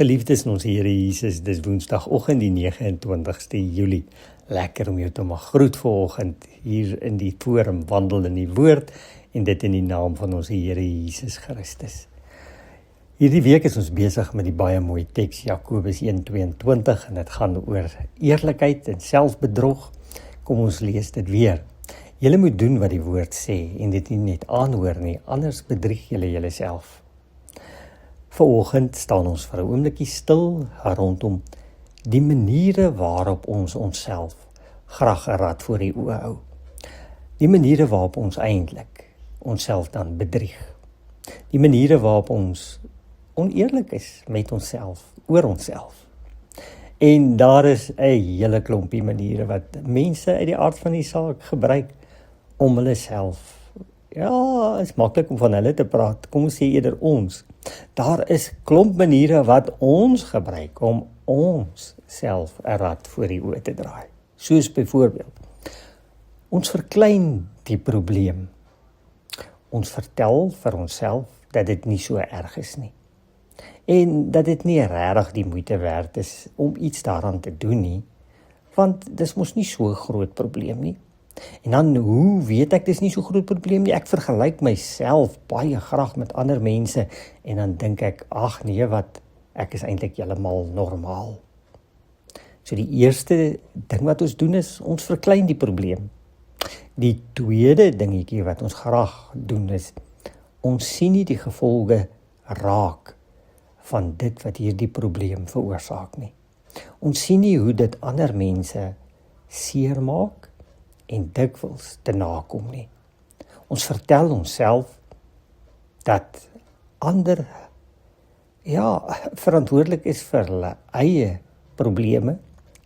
Geliefdes in ons Here Jesus, dis Woensdagoggend die 29ste Julie. Lekker om jou te mag groet vanoggend hier in die forum wandel in die woord en dit in die naam van ons Here Jesus Christus. Hierdie week is ons besig met die baie mooi teks Jakobus 1:22 en dit gaan oor eerlikheid en selfbedrog. Kom ons lees dit weer. Julle moet doen wat die woord sê en dit nie net aanhoor nie, anders bedrieg julle julleself. Vanoggend staan ons vir 'n oombliekie stil rondom die maniere waarop ons onsself graag 'n rad voor die oë hou. Die maniere waarop ons eintlik onsself dan bedrieg. Die maniere waarop ons oneerlik is met onsself, oor onsself. En daar is 'n hele klompie maniere wat mense uit die aard van die saak gebruik om hulle self. Ja, is maklik om van hulle te praat. Kom ons sê eerder ons. Daar is klomp maniere wat ons gebruik om ons self 'n rad voor die oë te draai. Soos byvoorbeeld, ons verklein die probleem. Ons vertel vir onsself dat dit nie so erg is nie. En dat dit nie regtig die moeite werd is om iets daaraan te doen nie, want dis mos nie so 'n groot probleem nie. En dan, hoe weet ek dis nie so groot probleem nie? Ek vergelyk myself baie graag met ander mense en dan dink ek, ag nee wat, ek is eintlik heeltemal normaal. So die eerste ding wat ons doen is, ons verklein die probleem. Die tweede dingetjie wat ons graag doen is, ons sien nie die gevolge raak van dit wat hierdie probleem veroorsaak nie. Ons sien nie hoe dit ander mense seermaak en dikwels te nakom nie. Ons vertel onsself dat ander verantwoordelik is vir hulle eie probleme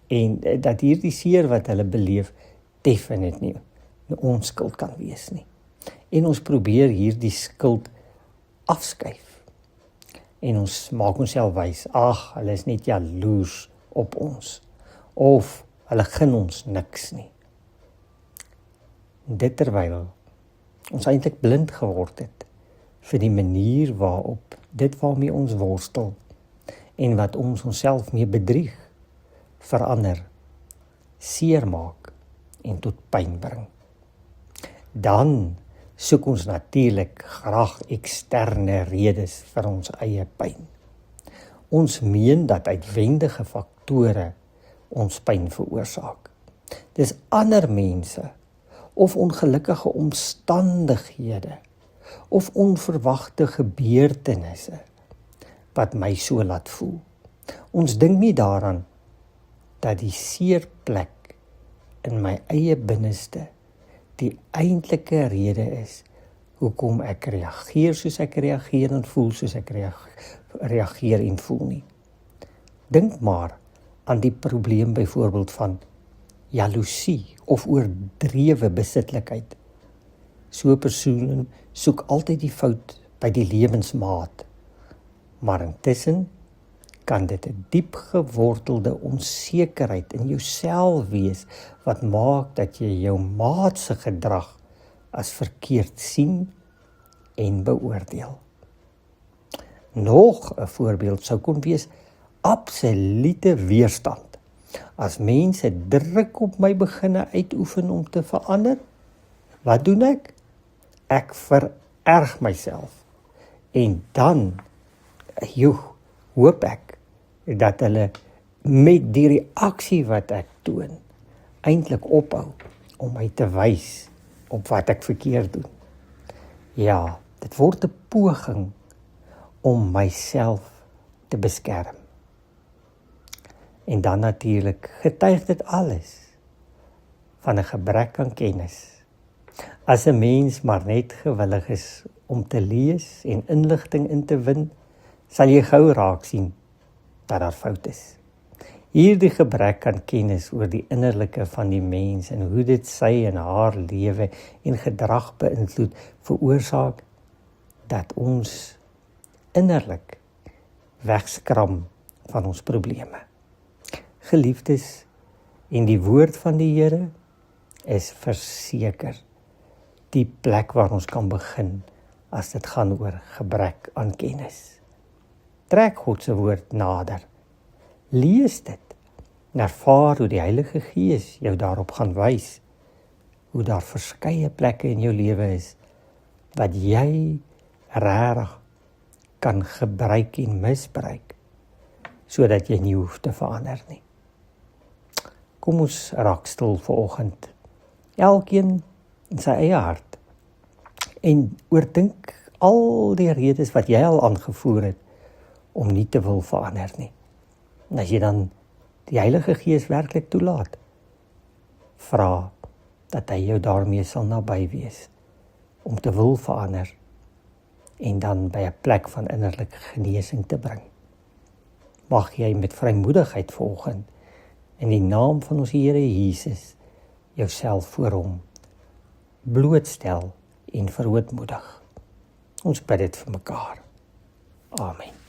en dat hierdie seer wat hulle beleef definitief nie ons skuld kan wees nie. En ons probeer hierdie skuld afskuif. En ons maak onsself wys, hulle is net jaloers op ons of hulle gun ons niks nie. Dit terwyl ons eintlik blind geword het vir die manier waarop dit waarmee ons worstel en wat ons onsself mee bedrieg, verander, seermaak en tot pyn bring. Dan soek ons natuurlik graag eksterne redes vir ons eie pyn. Ons meen dat uitwendige faktore ons pyn veroorsaak. Dis ander mense of ongelukkige omstandighede of onverwagte gebeurtenisse wat my so laat voel. Ons dink nie daaraan dat die seerplek in my eie binneste die eintlike rede is hoekom ek reageer soos ek reageer en voel soos ek reageer en voel nie. Dink maar aan die probleem byvoorbeeld van jaloesie of oordrewe besitlikheid. So 'n persoon soek altyd die fout by die lewensmaat, maar intussen kan dit 'n diep gewortelde onsekerheid in jouself wees wat maak dat jy jou maat se gedrag as verkeerd sien en beoordeel. Nog 'n voorbeeld sou kon wees absolute weerstand. As mense druk op my beginne uitoefen om te verander, wat doen ek? Ek vererg myself. En dan, hoop ek dat hulle met die reaksie wat ek toon, eintlik ophou om my te wys op wat ek verkeerd doen. Ja, dit word 'n poging om myself te beskerm. En dan natuurlik getuig dit alles van 'n gebrek aan kennis. As 'n mens maar net gewillig is om te lees en inligting in te win, sal jy gou raak sien dat daar fout is. Hierdie gebrek aan kennis oor die innerlike van die mens en hoe dit sy en haar lewe en gedrag beïnvloed, veroorsaak dat ons innerlik wegskram van ons probleme. Geliefdes, en die woord van die Here is verseker die plek waar ons kan begin as dit gaan oor gebrek aan kennis. trek God se woord nader. Lees dit. En ervaar hoe die Heilige Gees jou daarop gaan wys. Hoe daar verskeie plekke in jou lewe is wat jy regtig kan gebruik en misbruik, sodat jy nie hoef te verander nie. Kom ons raak stil vanoggend, elkeen in sy eie hart, en oordink al die redes wat jy al aangevoer het, om nie te wil verander nie. En as jy dan die Heilige Gees werklik toelaat, vra dat hy jou daarmee sal naby wees, om te wil verander, en dan by 'n plek van innerlike genesing te bring. Mag jy met vrymoedigheid vanoggend, in die naam van ons Here Jesus, jouself voor hom blootstel en verootmoedig. Ons bid dit vir mekaar. Amen.